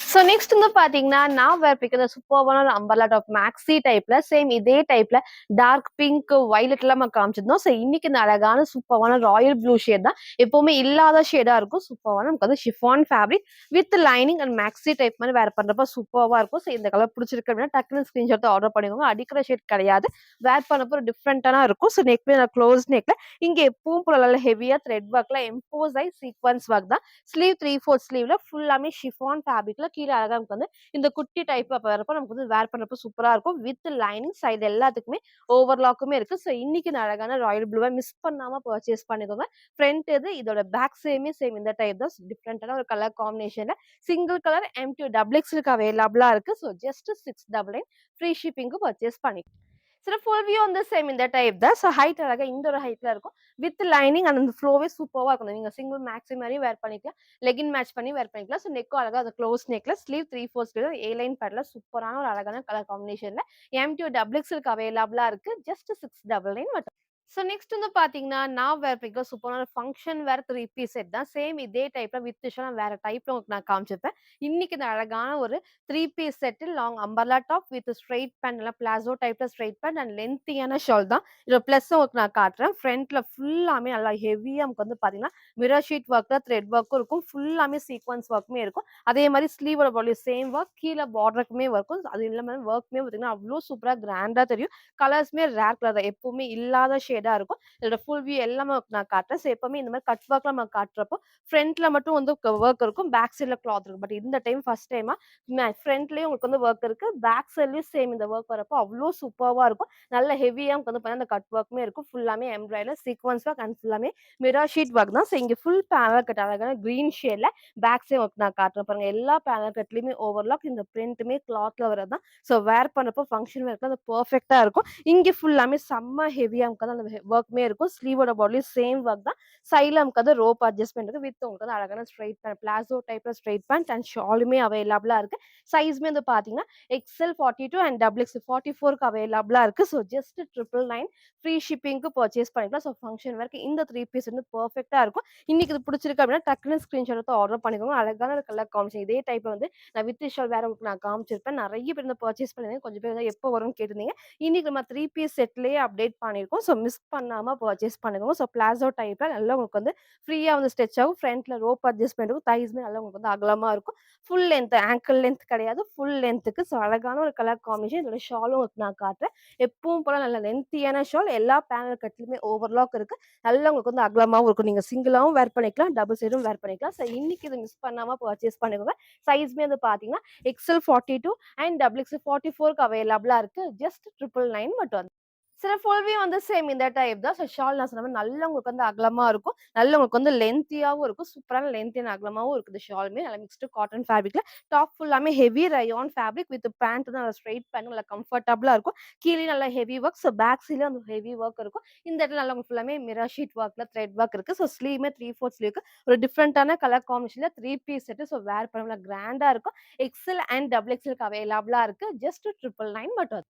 ஸோ நெக்ஸ்ட் வந்து பார்த்தீங்கன்னா, நான் வேர் பண்ணிருக்கிற சூப்பர்பான ஒரு அம்பர்லா டாப் மேக்ஸி டைப்ல சேம் இதே டைப்ல டார்க் பிங்க், வயலட்லாம் நம்ம காமிச்சிருந்தோம். ஸோ இன்னைக்கு இந்த அழகான சூப்பர்பான ராயல் ப்ளூ ஷேட் தான். எப்பவுமே இல்லாத ஷேடா இருக்கும். சூப்பர்பான நமக்கு வந்து chiffon fabric with lining and maxi type மாதிரி வேர் பண்றப்ப சூப்பர்வா இருக்கும். ஸோ இந்த கலர் பிடிச்சிருக்கு அப்படின்னா டக்குனு ஸ்கிரீன்ஷாட் ஆர்டர் பண்ணிக்கோங்க. அடிக்கிற ஷேட் கிடையாது. வேர் பண்ணப்போ ஒரு டிஃப்ரெண்டான இருக்கும். ஸோ நெக்மே நான் க்ளோஸ் நெக்ல இங்க எப்பவும் போல நல்ல ஹெவியா த்ரெட் ஒர்க்ல எம்போஸ் ஆகி சீக்வன்ஸ் ஒர்க் தான். ஸ்லீவ் 3/4 ஸ்லீவ்ல ஃபுல்லாமே ஷிஃபான் ஃபேப்ரிக்ல கீழ அழகா நமக்கு வந்து இந்த குட்டி டைப் அப்ப வரப்ப நமக்கு வந்து வேர் பண்றப்ப சூப்பரா இருக்கும். வித் லைனிங் சைடு எல்லாத்துக்குமே ஓவர்லாக்குமே இருக்கு. ஸோ இன்னைக்கு இந்த அழகான ராயல் ப்ளூவை மிஸ் பண்ணாம பர்ச்சேஸ் பண்ணிக்கோங்க. ஃப்ரண்ட் இதோட பேக் சைடுமே சேம் இந்த டைப் தான். டிஃப்ரெண்டான ஒரு கலர் காம்பினேஷன்ல சிங்கிள் கலர் M2 டபுள் எக்ஸ்எல்க்கு அவைலபிளா இருக்கு. ஸோ ஜஸ்ட் 699 ஃப்ரீ ஷிப்பிங்க்கு பர்ச்சேஸ் பண்ணிக்கலாம். சில ஃபுல் வியூ வந்து சேம் இந்த டைப் தான். ஸோ ஹைட் அழகா இந்த ஒரு ஹைட்ல இருக்கும். வித் லைனிங் அண்ட் அந்த ஃப்ளோவே சூப்பர்வா இருக்கும். நீங்க சிங்கிள் மேக்ஸி மாரியும் வேர் பண்ணிக்கலாம். லெகின் மேட்ச் பண்ணி வேர் பண்ணிக்கலாம். ஸோ நெக்கும் அழகா அது க்ளோஸ் நெக்ல ஸ்லீவ் 3/4 ஸ்லீவ் ஏ லைன் பேட்ல சூப்பரான ஒரு அழகான கலர் காம்பினேஷன்ல M2 டபுள் எக்ஸ்எல்க்கு அவைலபிளா இருக்கு. ஜஸ்ட் 699 மட்டும். ஸோ நெக்ஸ்ட் வந்து பார்த்தீங்கன்னா, நான் வேர் பண்ணிருக்க சூப்பரான ஃபங்ஷன் வேர் 3 பீஸ் செட் தான். சேம் இதே டைப்ல வித் ஷால் வேற டைப்ல உங்களுக்கு நான் காமிச்சிருப்பேன். இன்னைக்கு இந்த அழகான ஒரு 3 piece set long umbrella top with straight pant இல்ல பிளாசோ டைப்ல ஸ்ட்ரெயிட் பேண்ட் அண்ட் லென்த்தியான ஷால் தான். இதோட பிளஸ் உங்களுக்கு நான் காட்டுறேன். ஃப்ரண்ட்ல ஃபுல்லாமே நல்லா ஹெவியா நமக்கு வந்து பார்த்தீங்கன்னா, மிரர் ஷீட் ஒர்க்ல த்ரெட் ஒர்க்கும் இருக்கும். ஃபுல்லாமே சீக்வன்ஸ் ஒர்க்குமே இருக்கும். அதே மாரி ஸ்லீவோட பாடி சேம் ஒர்க் கீழ பார்டருக்குமே இருக்கும். அது இல்லாம ஒர்க்குமே பார்த்தீங்கன்னா, அவ்ளோ சூப்பரா கிராண்டா தெரியும். கலர்ஸ்மே ரேர் கலர் தான். எப்பவுமே இல்லாத ஷேடா இருக்கும். இதோட ஃபுல் வியூ எல்லாமே நான் காட்டுறேன். ஸோ எப்பவுமே இந்த மாரி கட் ஒர்க்ல நம்ம காட்டுறப்போ, ஃப்ரண்ட்ல மட்டும் வந்து ஒர்க் இருக்கும். பேக் சைட்ல கிளாத் இருக்கும். பட் இந்த டைம் ஃபர்ஸ்ட் டைமா ஃப்ரண்ட்லயும் உங்களுக்கு வந்து ஒர்க் இருக்கு. பேக் சைட்லயும் சேம் இந்த ஒர்க் வரப்போ அவ்ளோ சூப்பர்வா இருக்கும். நல்ல ஹெவியா நமக்கு வந்து பார்த்தீங்கன்னா, அந்த கட் ஒர்க்குமே இருக்கும். ஃபுல்லாமே எம்ப்ராய்டரி சீக்வன்ஸ் ஒர்க் அண்ட் ஃபுல்லாமே மிரர் ஷீட் ஒர்க் தான். ஸோ இங்க ஃபுல் பேனல் கட் அழகான கிரீன் ஷேட்ல பேக் சைட் ஒர்க் நான் காட்டுறேன் பாருங்க. எல்லா பேனல் கட்லயுமே ஓவர்லாக் இந்த பிரிண்ட்டுமே கிளாத்ல வரது தான். ஸோ வேர் பண்ணப்போ ஃபங்ஷன் வேர்க்கு அது பெர்ஃபெக்ட்டா இருக்கும். இங்க ஃபுல்லாமே செம்ம ஹெவியா நமக்கு வந்து அந்த ஒர்க்குமே இருக்கும். ஸ்லீவோட பாடிலயும் சேம் ஒர்க் தான். சைட்ல நமக்கு வந்து ரோப் அட்ஜஸ்ட்மென்ட் இருக்கு. வித் உங்களுக்கு வந்து அழகான ஸ்ட்ரெயிட் பேண்ட் பிளாசோ டைப்ல ஸ்ட்ரெயிட் பேண்ட் அண்ட் ஷாலுமே அவைலபிளா இருக்கு. சைஸ்மே வந்து பாத்தீங்கன்னா எக்ஸ்எல் 42 அண்ட் டபுள் எக்ஸ்எல் 44க்கு அவைலபிளா இருக்கு. ஸோ ஜஸ்ட் 999 ஃப்ரீ ஷிப்பிங்க்கு பர்ச்சேஸ் பண்ணிக்கலாம். ஸோ ஃபங்ஷன் வேர்க்கு இந்த 3 பீஸ் வந்து பெர்ஃபெக்ட்டா இருக்கும். இன்னைக்கு இது பிடிச்சிருக்கு அப்படின்னா டக்குனு ஸ்கிரீன்ஷாட் எடுத்து ஆர்டர் பண்ணிக்கோங்க. அழகான ஒரு கலர் காம்பினேஷன் இதே டைப்ல வந்து நான் வித் ஷால் வேற உங்களுக்கு நான் காமிச்சிருப்பேன். நிறைய பேர் வந்து பர்ச்சேஸ் பண்ணிருந்தீங்க. கொஞ்சம் பேர் வந்து எப்போ வரும்னு கேட்டிருந்தீங்க. இன்னைக்கு நம்ம 3 பீஸ் செட்லயே அப்டேட் பண்ணியிருக்கோம். ஸோ மிஸ் பண்ணாம பர்ச்சேஸ் பண்ணுங்க. ஸோ பிளாசோ டைப்ல நல்லா உங்களுக்கு வந்து ஃப்ரீயா வந்து ஸ்ட்ரெச் ஆகும். ஃப்ரண்ட்ல ரோப் அட்ஜஸ்ட்மெண்ட் இருக்கும். தைஸ்மே நல்லா உங்களுக்கு வந்து அகலமா இருக்கும். ஃபுல் லென்த் ஆங்கிள் லென்த் கிடையாது. ஃபுல் லென்த்துக்கு ஸோ அழகான ஒரு கலர் காம்பினேஷன். இதோட ஷாலும் உங்களுக்கு நான் காட்டுறேன். எப்பவும் போல நல்ல லென்த்தியான ஷால். எல்லா பேனல் கட்லயுமே ஓவர்லாக் இருக்கு. நல்லா உங்களுக்கு வந்து அகலமாவும் இருக்கும். நீங்க சிங்கிளாவும் வேர் பண்ணிக்கலாம். டபுள் சைடும் வேர் பண்ணிக்கலாம். ஸோ இன்னைக்கு இத மிஸ் பண்ணாம பர்ச்சேஸ் பண்ணிக்கோங்க. சைஸ்மே வந்து பார்த்தீங்கன்னா எக்ஸ்எல் 42 அண்ட் டபுள் எக்ஸ்எல் 44க்கு அவைலபிளா இருக்கு. ஜஸ்ட் 999 மட்டும். சில ஃபுல்வி வந்து சேம் இந்த டைப் தான். ஸோ ஷால் நான் சொன்ன மாரி நல்லா உங்களுக்கு வந்து அகலமா இருக்கும். நல்லா உங்களுக்கு வந்து லென்த்தியாவும் இருக்கும். சூப்பரான லென்த்தியான அகலமாவும் இருக்குது ஷாலுமே. நல்லா மிக்ஸ்டு காட்டன் ஃபேப்ரிக்ல டாப் ஃபுல்லாமே heavy rayon fabric with pant தான் நல்லா ஸ்ட்ரெயிட் பேண்ட் நல்லா கம்ஃபர்டபுளா இருக்கும். கீழே நல்லா ஹெவி ஒர்க். ஸோ பேக் சைட்ல அந்த ஹெவி ஒர்க் இருக்கும். இந்த இடத்துல நல்லா உங்களுக்கு ஃபுல்லாமே மிரர் ஷீட் ஒர்க்ல த்ரெட் ஒர்க் இருக்கு. ஸோ ஸ்லீவ்மே 3/4 ஸ்லீவ்க்கு ஒரு டிஃப்ரெண்டான கலர் காம்பினேஷன்ல 3 பீஸ் செட். ஸோ வேர் பண்ண கிராண்டா இருக்கும். எக்ஸ்எல் அண்ட் டபுள் எக்ஸ்எல்க்கு அவைலபிளா இருக்கு. ஜஸ்ட் 999 மட்டும்.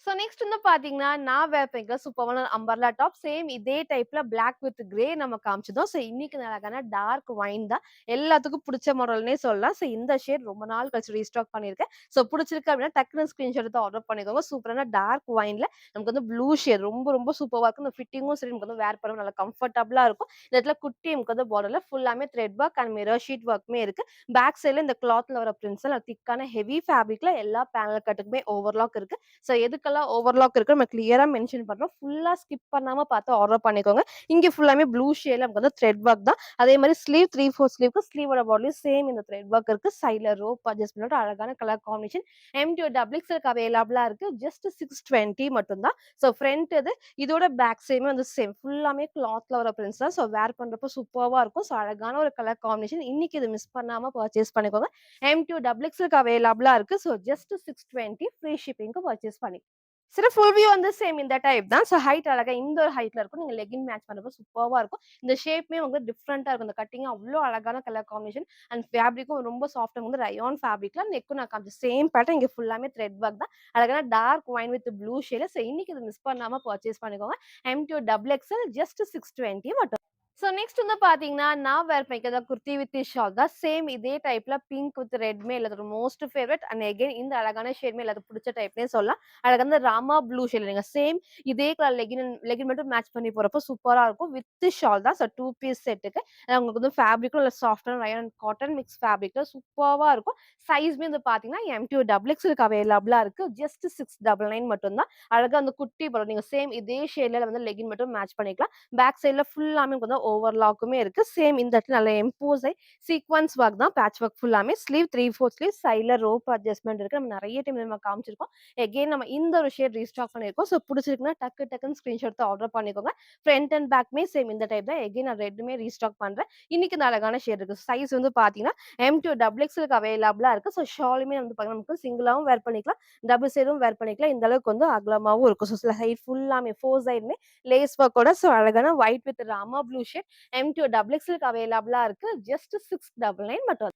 ஸோ நெக்ஸ்ட் வந்து பார்த்தீங்கன்னா, நான் வேர் பண்ணியிருக்க சூப்பரான அம்பர்லா டாப். சேம் இதே டைப்ல பிளாக் வித் கிரே நம்ம காமிச்சதும். ஸோ இன்னைக்கு நான் அழகான டார்க் ஒயின் தான். எல்லாத்துக்கும் புடிச்ச மாடல்னே சொல்லலாம். ஸோ இந்த ஷேட் ரொம்ப நாள் கழிச்சு ரீஸ்டாக் பண்ணியிருக்கேன். ஸோ புடிச்சிருக்கு அப்படின்னா டக்குனு ஸ்கிரீன்ஷாட் எடுத்து ஆர்டர் பண்ணிக்கோங்க. சூப்பரான டார்க் ஒயின்ல நமக்கு வந்து ப்ளூ ஷேட் ரொம்ப ரொம்ப சூப்பரா இருக்கும். இந்த ஃபிட்டிங்கும் சரி நமக்கு வந்து வேர் பண்ணவும் நல்லா கம்ஃபர்டபுளா இருக்கும். இந்த இடத்துல குட்டி நமக்கு வந்து பார்டர்ல ஃபுல்லாமே thread work and mirror sheet ஒர்க்குமே இருக்கு. பேக் சைடுல இந்த கிளாத்ல வர பிரிண்ட்ஸ் திக்கான ஹெவி ஃபேப்ரிக்ல எல்லா பேனல் கட்டுக்குமே ஓவர்லாக் இருக்கு. ஸோ எதுக்கெல்லாம் ஓவர்லாக் இருக்கு நம்ம கிளியரா மென்ஷன் பண்றோம். ஃபுல்லா ஸ்கிப் பண்ணாம பார்த்து ஆர்டர் பண்ணிக்கோங்க. இங்க ஃபுல்லாமே ப்ளூ ஷேட்ல நமக்கு வந்து த்ரெட் ஒர்க் தான். அதே மாரி ஸ்லீவ் 3/4 ஸ்லீவ்க்கு ஸ்லீவோட பார்டர்லயும் சேம் இந்த த்ரெட் ஒர்க் இருக்கு. சைடுல ரோப் அட்ஜஸ்ட்மென்ட் அழகான கலர் காம்பினேஷன். எம்டி டபுள் எக்ஸ்எல்க்கு அவைலபிளா இருக்கு. ஜஸ்ட் 620 மட்டும் தான். ஸோ ஃப்ரண்ட் இது இதோட பேக் சைடுமே வந்து சேம் ஃபுல்லாமே கிளாத்ல வர பிரிண்ட்ஸ் தான். ஸோ வேர் பண்றப்போ சூப்பர்வா இருக்கும். ஸோ அழகான ஒரு கலர் காம்பினேஷன். இன்னைக்கு இது மிஸ் பண்ணாம பர்ச்சேஸ் பண்ணிக்கோங்க. எம்2 டபுள் எக்ஸ்எல்க்கு அவைலபிளா இருக்கு. ஸோ ஜஸ்ட் 620 ஃப்ரீ ஷிப்பிங்க்கு பர்ச்சேஸ் பண்ணி சில ஃபுல் வியூ வந்து சேம் இந்த டைப் தான். ஸோ ஹைட் அழகா இந்த ஒரு ஹைட்ல இருக்கும். நீங்க லெகின் மேட்ச் பண்றப்போ சூப்பர்வா இருக்கும். இந்த ஷேப்புமே வந்து டிஃப்ரெண்ட்டா இருக்கும். இந்த கட்டிங் அவ்ளோ அழகான கலர் காம்பினேஷன் அண்ட் ஃபேப்ரிக்கும் ரொம்ப சாஃப்ட்டா வந்து ரயான் ஃபேப்ரிக்ல நெக்கும் நான் காமிச்ச சேம் பேட்டர்ன் இங்க ஃபுல்லாமே த்ரெட் ஒர்க் தான். அழகான டார்க் ஒயின் வித் ப்ளூ ஷேட்ல. ஸோ இன்னைக்கு இத மிஸ் பண்ணாம பர்ச்சேஸ் பண்ணிக்கோங்க. எம்2 டபுள் எக்ஸ்எல் ஜஸ்ட் 620 மட்டும். ஸோ நெக்ஸ்ட் வந்து பார்த்தீங்கன்னா, நான் வேர் பண்ணிக்கிறத குர்த்தி வித் ஷால் தான். சேம் இதே டைப்ல பிங்க் வித் ரெட்மே எல்லாத்தோட மோஸ்ட் ஃபேவரைட் அண்ட் அகைன் இந்த அழகான ஷேட்மே எல்லாத்துக்கும் பிடிச்ச டைப்னே சொல்லலாம். அழகான ராமா ப்ளூ ஷேட்ல நீங்க சேம் இதே கலர் லெகின் மட்டும் மேட்ச் பண்ணி போறப்போ சூப்பரா இருக்கும். வித் ஷால் தான். ஸோ 2 பீஸ் செட்டுக்கு உங்களுக்கு வந்து ஃபேப்ரிக்கும் நல்ல சாஃப்டான ரயான் காட்டன் மிக்ஸ் ஃபேப்ரிக்ல சூப்பர்வா இருக்கும். சைஸ்மே வந்து பார்த்தீங்கன்னா, எம்2 டபுள் எக்ஸ்எல்க்கு அவைலபிளா இருக்கு. ஜஸ்ட் 699 மட்டும் தான். அழகா அந்த குட்டி படம் நீங்க சேம் இதே ஷேட்ல வந்து லெகின் மட்டும் மேட்ச் பண்ணிக்கலாம். பேக் சைடுல ஃபுல்லாமே வந்து ஓவர்லாக்குமே இருக்கு. சேம் இந்த இடத்துல நல்ல எம்போஸ் ஆயி சீக்வென்ஸ் ஒர்க் தான் பேட்ச் ஒர்க் ஃபுல்லாமே. ஸ்லீவ் 3/4 ஸ்லீவ் சைடுல ரோப் அட்ஜஸ்ட்மென்ட் இருக்கு. நம்ம நெறைய டைம் நம்ம காமிச்சிருக்கோம். எகைன் நம்ம இந்த ஒரு ஷேட் ரீஸ்டாக் பண்ணியிருக்கோம். ஸோ புடிச்சிருக்குன்னா டக்குன்னு ஸ்கிரீன்ஷாட் எடுத்து ஆர்டர் பண்ணிக்கோங்க. ஃப்ரண்ட் அண்ட் பேக்மே சேம் இந்த டைப் தான். எகைன் நான் ரெட்டுமே ரீஸ்டாக் பண்றேன். இன்னைக்கு இந்த அழகான ஷேட் இருக்கு. சைஸ் வந்து பார்த்தீங்கன்னா, எம்2 டபுள் எக்ஸ்எல்க்கு அவைலபிளா இருக்கு. ஸோ ஷாலுமே வந்து பார்த்தீங்கன்னா, நமக்கு சிங்கிளாவும் வேர் பண்ணிக்கலாம். டபுள் சைடும் வேர் பண்ணிக்கலாம். இந்த அளவுக்கு வந்து அகலமாவும் இருக்கும். ஸோ சைட் ஃபுல்லாமே 4 சைடுமே லேஸ் ஒர்க்கோட ஸோ அழகான white with Rama blue shade M to double எக்ஸ்எல்க்கு அவைலபிளா இருக்கு. ஜஸ்ட் 699 மட்டும்.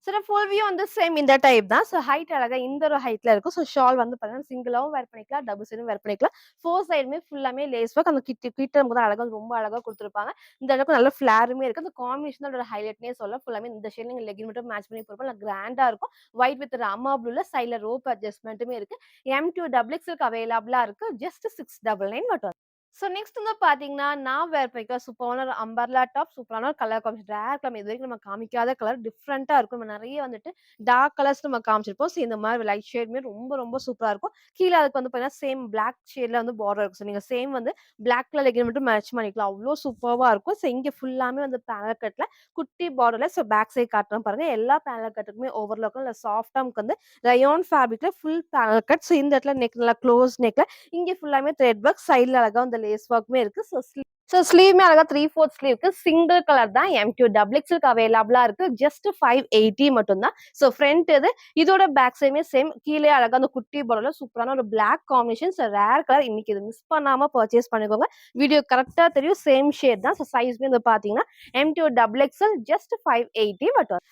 சில ஃபுல் வியூ வந்து சேம் இந்த டைப் தான். ஸோ ஹைட் அழகா இந்த ஒரு ஹைட்ல இருக்கும். ஸோ ஷால் வந்து பார்த்தீங்கன்னா, சிங்கிளாவும் வேர் பண்ணிக்கலாம். டபுள் சைடும் வேர் பண்ணிக்கலாம். 4 சைடுமே ஃபுல்லாமே லேஸ் ஒர்க். அந்த கிட்ட இருக்கும்போது அழகா ரொம்ப அழகா குடுத்துருப்பாங்க. இந்த அளவுக்கு நல்ல ஃபிளாருமே இருக்கு. அந்த காம்பினேஷன் தான் அதோட ஹைலைட்னே சொல்லலாம். ஃபுல்லாமே இந்த ஷேட்ல நீங்க லெகின் மட்டும் மேட்ச் பண்ணி போறப்போ நல்லா கிராண்டா இருக்கும். ஒயிட் வித் ராமா ப்ளூல சைடுல ரோப் அட்ஜஸ்ட்மென்ட்டுமே இருக்கு. எம்2 டபுள் எக்ஸ்எல்க்கு அவைலபிளா இருக்கு. ஜஸ்ட் 699 மட்டும். ஸோ நெக்ஸ்ட் வந்து பார்த்தீங்கன்னா, நான் வேர் பண்ணிக்க சூப்பரான ஒரு அம்பர்லா டாப், சூப்பரான ஒரு கலர் காம்பினேஷன். ரேர் கலர் இதுவரைக்கும் நம்ம காமிக்காத கலர் டிஃப்ரெண்ட்டா இருக்கும். நம்ம நெறைய வந்துட்டு டார்க் கலர்ஸ் நம்ம காமிச்சிருப்போம். ஸோ இந்த மாரி லைட் ஷேடுமே ரொம்ப ரொம்ப சூப்பரா இருக்கும். கீழ அதுக்கு வந்து பார்த்தீங்கன்னா, சேம் பிளாக் ஷேட்ல வந்து பார்டர் இருக்கும். ஸோ நீங்க சேம் வந்து பிளாக் கலர் லெகின் மட்டும் மேட்ச் பண்ணிக்கலாம். அவ்ளோ சூப்பர்வா இருக்கும். ஸோ இங்க ஃபுல்லாமே வந்து பேனல் கட்ல குட்டி பார்டர்ல ஸோ பேக் சைட் காட்டுறேன் பாருங்க. எல்லா பேனல் கட்டுக்குமே ஓவர்லாக்கும் இல்ல சாஃப்ட்டா நமக்கு வந்து ரயான் ஃபேப்ரிக்ல ஃபுல் பேனல் கட். ஸோ இந்த இடத்துல நெக் நல்லா க்ளோஸ் நெக்ல இங்க ஃபுல்லாமே த்ரெட் ஒர்க். சைடுல அழகா அந்த லேஸ் ஒர்க்குமே இருக்கு. ஸோ ஸ்லீவ்மே அழகா 3/4 ஸ்லீவ்க்கு சிங்கிள் கலர் தான் எம்2 டபுள் எக்ஸ்எல்க்கு அவைலபிளா இருக்கு. ஜஸ்ட் 580 மட்டும் தான். ஸோ ஃப்ரண்ட் இது இதோட பேக் சைடுமே சேம் கீழே அழகா அந்த குட்டி பார்டர்ல சூப்பரான ஒரு black combination. So rare colour இன்னைக்கு இது மிஸ் பண்ணாம பர்ச்சேஸ் பண்ணிக்கோங்க. வீடியோ கரெக்ட்டா தெரியும். சேம் ஷேட் தான். ஸோ சைஸ்மே வந்து பார்த்தீங்கன்னா, எம்2 டபுள் எக்ஸ்எல் ஜஸ்ட் 580 மட்டும்.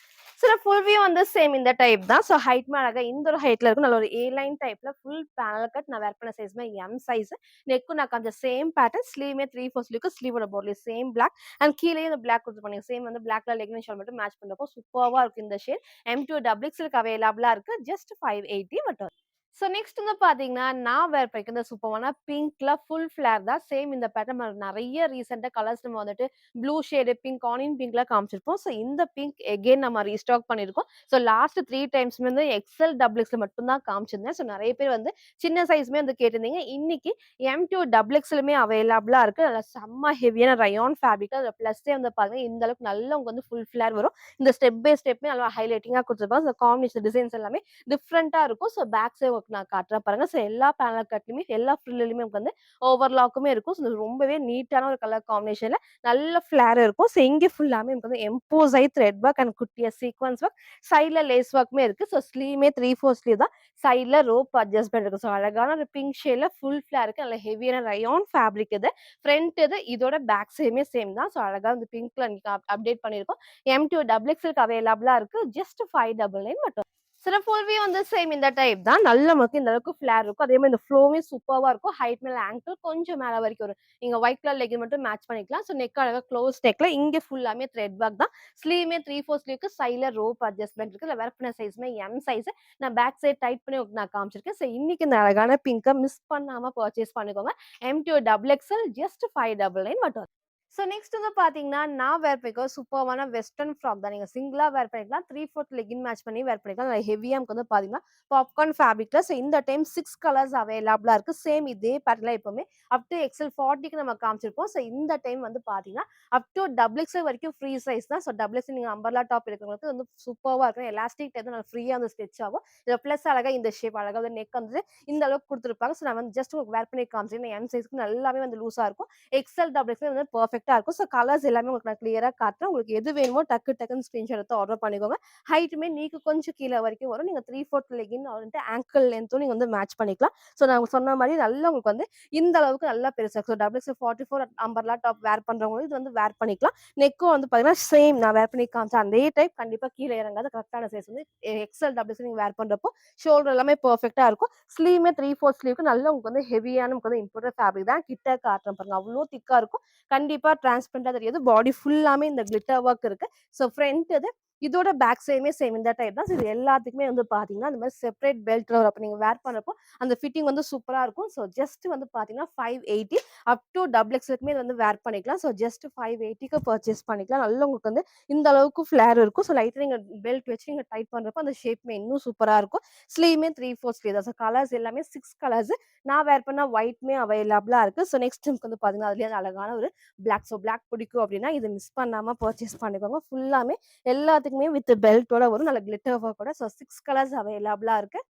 சில ஃபுல் வியூ வந்து சேம் இந்த டைப் தான். ஸோ ஹைட்மே அழகா இந்த ஒரு ஹைட்ல இருக்கும். நல்ல ஒரு ஏ லைன் டைப்ல ஃபுல் பேனல் கட். நான் வேர் பண்ண சைஸ்மே எம் சைஸ். நெக்கும் நான் காமிச்ச சேம் பேட்டர்ன். ஸ்லீவ்மே 3/4 ஸ்லீவ்க்கு ஸ்லீவோட பார்டர்லயும் சேம் பிளாக் அண்ட் கீழேயும் இந்த பிளாக் குடுத்துருப்பாங்க. சேம் வந்து பிளாக் கலர் லெகின் ஷால் மட்டும் மேட்ச் பண்றப்போ சூப்பர்வா இருக்கும் இந்த ஷேட். எம்2 டபுள் எக்ஸ்எல்க்கு அவைலபிளா இருக்கு. ஜஸ்ட் 580 மட்டும். ஸோ நெக்ஸ்ட் வந்து பார்த்தீங்கன்னா, நான் வேர் பண்ணியிருக்க சூப்பரான பிங்க்ல ஃபுல் ஃபிளேர் தான். சேம் இந்த பேட்டர்ன் நம்ம நெறைய ரீசென்ட்டா கலர்ஸ் நம்ம வந்துட்டு ப்ளூ ஷேடு பிங்க், ஆனியன் பிங்க்ல காமிச்சிருப்போம். ஸோ இந்த பிங்க் எகைன் நம்ம ரீஸ்டாக் பண்ணியிருக்கோம். ஸோ லாஸ்ட் 3 டைம்ஸ்மே வந்து எக்ஸ்எல், டபுள் எக்ஸ்எல் மட்டும் தான் காமிச்சிருந்தேன். ஸோ நெறைய பேர் வந்து சின்ன சைஸ்மே வந்து கேட்டிருந்தீங்க. இன்னைக்கு எம்2 டபுள் எக்ஸ்எலுமே அவைலபிளா இருக்கு. நல்லா செம்ம ஹெவியான ரயான் ஃபேப்ரிக். அதில ப்ளஸ்ஸே வந்து பாருங்க இந்த அளவுக்கு நல்லா உங்களுக்கு வந்து ஃபுல் ஃபிளேர் வரும். இந்த ஸ்டெப் பை ஸ்டெப்மே நல்லா ஹைலைட்டிங்கா குடுத்துருப்பாங்க. ஸோ காம்பினேஷன் டிசைன்ஸ் எல்லாமே டிஃப்ரெண்ட்டா இருக்கும். ஸோ பேக் சைட் ஒர்க் நான் காட்டுறேன் பாருங்க. ஸோ எல்லா பேனல் கட்லயுமே எல்லா ஃப்ரில்லுலயுமே நமக்கு வந்து ஓவர்லாக்குமே இருக்கும். ஸோ ரொம்பவே நீட்டான ஒரு கலர் காம்பினேஷன்ல நல்ல ஃபிளேர் இருக்கும். ஸோ இங்க ஃபுல்லாமே நமக்கு வந்து எம்போஸ் ஆயி த்ரெட் ஒர்க் அண்ட் குட்டியா சீக்வென்ஸ் ஒர்க். சைடுல லேஸ் ஒர்க்குமே இருக்கு. ஸோ ஸ்லீவ்மே 3/4 ஸ்லீவ் தான். சைடுல ரோப் அட்ஜஸ்ட்மென்ட் இருக்கு. ஸோ அழகான ஒரு பிங்க் ஷேட்ல ஃபுல் ஃபிளேர் இருக்கு. நல்ல ஹெவியான ரயான் ஃபேப்ரிக் இது. ஃப்ரண்ட் இது இதோட பேக் சைடுமே சேம் தான். ஸோ அழகா வந்து பிங்க்ல அப்டேட் பண்ணியிருக்கோம். எம்2 டபுள் எக்ஸ்எல்க்கு அவைலபிளா இருக்கு. ஜஸ்ட் 599 மட்டும். சில ஃபுல் வியூ வந்து சேம் இந்த டைப் தான். நல்ல நமக்கு இந்த அளவுக்கு ஃபிளேர் இருக்கும். அதே மாரி இந்த ஃப்ளோவே சூப்பர்வா இருக்கும். ஹைட் மேல ஆங்கிள் கொஞ்சம் மேல வரைக்கும் வரும். நீங்க ஒயிட் கலர் லெகின் மட்டும் மேட்ச் பண்ணிக்கலாம். ஸோ நெக் அழகா க்ளோஸ் நெக்ல இங்க ஃபுல்லாமே த்ரெட் ஒர்க் தான். ஸ்லீவுமே 3/4 ஸ்லீவ்க்கு சைட்ல ரோப் அட்ஜஸ்ட்மென்ட் இருக்கு. இதுல வேர் பண்ண சைஸ்மே எம் சைஸ். நான் பேக் சைட் டைட் பண்ணி உங்களுக்கு நான் காமிச்சிருக்கேன். ஸோ இன்னைக்கு இந்த அழகான பிங்க்க மிஸ் பண்ணாம பர்ச்சேஸ் பண்ணிக்கோங்க. எம்2 டபுள் எக்ஸ்எல் ஜஸ்ட் 599 மட்டும். ஸோ நெக்ஸ்ட் வந்து பார்த்தீங்கன்னா, நான் வேர் பண்ணிக்க சூப்பர்வான வெஸ்டர்ன் ஃப்ராக் தான். நீங்க சிங்கிளா வேர் பண்ணிக்கலாம். 3/4 லெகின் மேட்ச் பண்ணி வேர் பண்ணிக்கலாம். நல்லா ஹெவியா நமக்கு வந்து பார்த்தீங்கன்னா, பாப்கார்ன் ஃபேப்ரிக்ல ஸோ இந்த டைம் 6 கலர்ஸ் அவைலபிளா இருக்கு. சேம் இதே பேட்டர்ன்ல எப்பவுமே அப் டூ எக்ஸ்எல் 40க்கு நம்ம காமிச்சிருப்போம். ஸோ இந்த டைம் வந்து பார்த்தீங்கன்னா, அப் டூ டபுள் எக்ஸ்எல் வரைக்கும் ஃப்ரீ சைஸ் தான். ஸோ டபுள் எக்ஸ்எல் நீங்க அம்பர்லா டாப் இருக்கிறவங்களுக்கு வந்து சூப்பர்வா இருக்கும். எலாஸ்டிக் டைப் நல்லா ஃப்ரீயா வந்து ஸ்டிச் ஆகும். இதுல பிளஸ் அழகா இந்த ஷேப் அழகா வந்து நெக் வந்து இந்த அளவுக்கு குடுத்துருப்பாங்க. ஸோ நான் வந்து ஜஸ்ட் உங்களுக்கு வேர் பண்ணி காமிச்சிருக்கேன். எம் சைஸ்க்கு நல்லாவே வந்து லூஸா இருக்கும். எக்ஸ்எல், டபுள் எக்ஸ்எல் வந்து பெர்ஃபெக்ட்டா இருக்கும். ஸோ கலர்ஸ் எல்லாமே உங்களுக்கு நான் கிளியரா காட்டுறேன். உங்களுக்கு எது வேணுமோ டக்கு டக்குன்னு ஸ்கிரீன்ஷாட் எடுத்து ஆர்டர் பண்ணிக்கோங்க. ஹைட்டுமே நீக்கு கொஞ்சம் கீழ வரைக்கும் வரும். நீங்க 3/4 லெகின் வந்துட்டு ஆங்கிள் லென்த்தும் நீங்க வந்து மேட்ச் பண்ணிக்கலாம். ஸோ நான் உங்களுக்கு சொன்ன மாரி நல்லா உங்களுக்கு வந்து இந்த அளவுக்கு நல்லா பெருசா so double XL 44 umbrella top wear பண்றவங்களும் இது வந்து வேர் பண்ணிக்கலாம். நெக்கும் வந்து பார்த்தீங்கன்னா, சேம் நான் வேர் பண்ணி காமிச்ச அதே டைப் கண்டிப்பா கீழ இறங்காது. கரெக்ட்டான சைஸ் வந்து எக்ஸ்எல், டபுள் எக்ஸ்எல் நீங்க வேர் பண்றப்போ ஷோல்டர் எல்லாமே பெர்ஃபெக்ட்டா இருக்கும். ஸ்லீவுமே 3/4 ஸ்லீவ்க்கு நல்லா உங்களுக்கு வந்து ஹெவியான நமக்கு வந்து இம்போர்ட்டட் ஃபேப்ரிக் தான். கிட்ட காட்டுறேன் பாருங்க. அவ்ளோ திக்கா இருக்கும். கண்டிப்பா டிரான்ஸ்பரண்டா தெரியாது. பாடி ஃபுல்லாமே இந்த கிளிட்டர் ஒர்க் இருக்கு. ஸோ ஃப்ரண்ட் இது. இதோட பேக் சைடுமே சேம் இந்த டைப் தான். ஸோ இது எல்லாத்துக்குமே வந்து பார்த்தீங்கன்னா, இந்த மாரி செப்பரேட் பெல்ட் வரும். அப்ப நீங்க வேர் பண்றப்போ அந்த ஃபிட்டிங் வந்து சூப்பரா இருக்கும். ஸோ ஜஸ்ட் வந்து பார்த்தீங்கன்னா, 580 அப் டூ டபுள் எக்ஸ்எல்க்குமே இது வந்து வேர் பண்ணிக்கலாம். ஸோ ஜஸ்ட் 580க்கு பர்ச்சேஸ் பண்ணிக்கலாம். நல்லா உங்களுக்கு வந்து இந்த அளவுக்கு ஃபிளேர் இருக்கும். ஸோ லைட்டா நீங்க பெல்ட் வச்சு நீங்க டைட் பண்றப்போ அந்த ஷேப்மே இன்னும் சூப்பரா இருக்கும். ஸ்லீவுமே 3/4 ஸ்லீவ் தான். ஸோ கலர்ஸ் எல்லாமே 6 கலர்ஸ். நான் வேர் பண்ண ஒயிட்மே அவைலபிளா இருக்கு. ஸோ நெக்ஸ்ட் நமக்கு வந்து பார்த்தீங்கன்னா, அதிலேயே அழகான ஒரு பிளாக். ஸோ பிளாக் பிடிக்கும் அப்படின்னா, இத மிஸ் பண்ணாம பர்ச்சேஸ் பண்ணிக்கோங்க. ஃபுல்லாமே எல்லாத்துக்குமே வித் பெல்ட்டோட வரும். நல்ல கிளிட்டர் ஒர்க்கோட. ஸோ 6 கலர்ஸ் அவைலபிளா இருக்கு.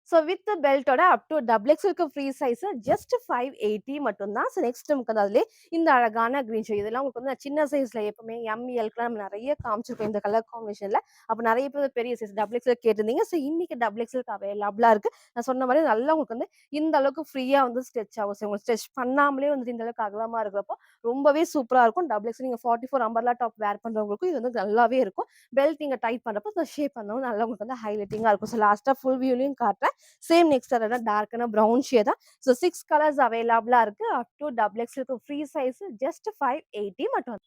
ஸோ வித் பெல்ட்டோட அப் டூ டபுள் எக்ஸ்எல்க்கு ஃப்ரீ சைஸ் ஜஸ்ட் 580 மட்டும் தான். ஸோ நெக்ஸ்ட் நமக்கு வந்து அதிலேயே இந்த அழகான கிரீன் ஷேட் இதெல்லாம் உங்களுக்கு வந்து நான் சின்ன சைஸ்ல எப்பவுமே எம், எல்க்குலாம் நம்ம நெறைய காமிச்சிருக்கோம் இந்த கலர் காம்பினேஷன்ல. அப்ப நெறைய பேர் பெரிய சைஸ் டபுள் எக்ஸ்எல் கேட்டிருந்தீங்க. ஸோ இன்னைக்கு டபுள் எக்ஸ்எல்க்கு அவைலபிளா இருக்கு. நான் சொன்ன மாரி நல்லா உங்களுக்கு வந்து இந்த அளவுக்கு ஃப்ரீயா வந்து ஸ்ட்ரெச் ஆகும். ஸோ உங்களுக்கு ஸ்ட்ரெச் பண்ணாமலே வந்துட்டு இந்த அளவுக்கு அகலமா இருக்கிறப்போ ரொம்பவே சூப்பரா இருக்கும். டபுள் எக்ஸ்எல் நீங்க 44 அம்பர்லா டாப் வேர் பண்றவங்களுக்கும் இது வந்து நல்லாவே இருக்கும். பெல்ட் நீங்க டைட் பண்றப்போ அந்த ஷேப் வந்து நல்லா உங்களுக்கு வந்து ஹைலைட்டிங்கா இருக்கும். ஸோ லாஸ்ட்டா ஃபுல் வியூலயும் காட்டுறேன். சேம் நெக்ஸ்ட் அதோட டார்க்கான ப்ரவுன் ஷேட் தான். ஸோ 6 கலர்ஸ் அவைலபிளா இருக்கு. அப் டூ டபுள் எக்ஸ்எல்க்கு ஃப்ரீ சைஸ் ஜஸ்ட் 580 மட்டும்.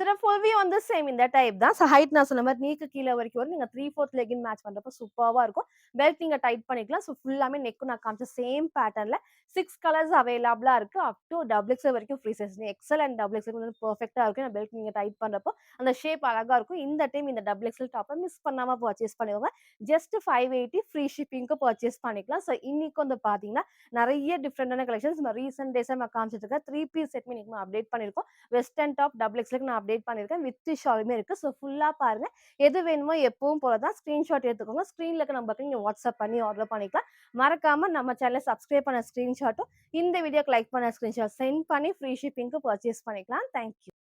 சில ஃபுல் வியூ வந்து சேம் இந்த டைப் தான். ஸோ ஹைட் நான் சொன்ன மாரி நீக்கு கீழ வரைக்கும் வரும். நீங்க 3/4 லெகின் மேட்ச் பண்றப்போ சூப்பர்வா இருக்கும். பெல்ட் நீங்க டைட் பண்ணிக்கலாம். ஸோ ஃபுல்லாமே நெக்கும் நான் காமிச்ச சேம் பேட்டர்ன்ல 6 கலர்ஸ் அவைலபிளா இருக்கு. அப் டூ டபுள் எக்ஸ்எல் வரைக்கும் free size. XL and double XL வந்து பெர்ஃபெக்ட்டா இருக்கு. பெல்ட் நீங்க டைட் பண்றப்போ அந்த ஷேப் அழகா இருக்கும். இந்த டைம் இந்த டபுள் எக்ஸ்எல் டாப்ப மிஸ் பண்ணாம பர்ச்சேஸ் பண்ணிக்கோங்க. ஜஸ்ட் 580 ஃப்ரீ ஷிப்பிங்க்கு பர்ச்சேஸ் பண்ணிக்கலாம். ஸோ இன்னைக்கு வந்து பார்த்தீங்கன்னா, நெறைய டிஃபரெண்டான கலெக்ஷன்ஸ் நம்ம ரீசென்ட் டேஸா நான் காமிச்சிட்டு இருக்கேன். 3 பீஸ் செட் இன்னைக்கு நம்ம அப்டேட் பண்ணியிருக்கோம். வெஸ்டர்ன் டாப் டபுள் எக்ஸ்எல்க்கு நான் அப்டேட் பண்ணியிருக்கேன். வித் ஷாலுமே இருக்கு. ஸோ ஃபுல்லா பாருங்க. எது வேணுமோ எப்பவும் போல தான் ஸ்கிரீன்ஷாட் எடுத்துக்கோங்க. ஸ்க்ரீன்ல இருக்க நம்பருக்கு நீங்க வாட்ஸ்அப் பண்ணி ஆர்டர் பண்ணிக்கலாம். மறக்காம நம்ம சேனல சப்ஸ்கிரைப் பண்ண ஸ்கிரீன்ஷாட்டும், இந்த வீடியோக்கு லைக் பண்ண ஸ்கிரீன்ஷாட் சென்ட் பண்ணி ஃப்ரீ ஷிப்பிங்க்கு பர்ச்சேஸ் பண்ணிக்கலாம். Thank you.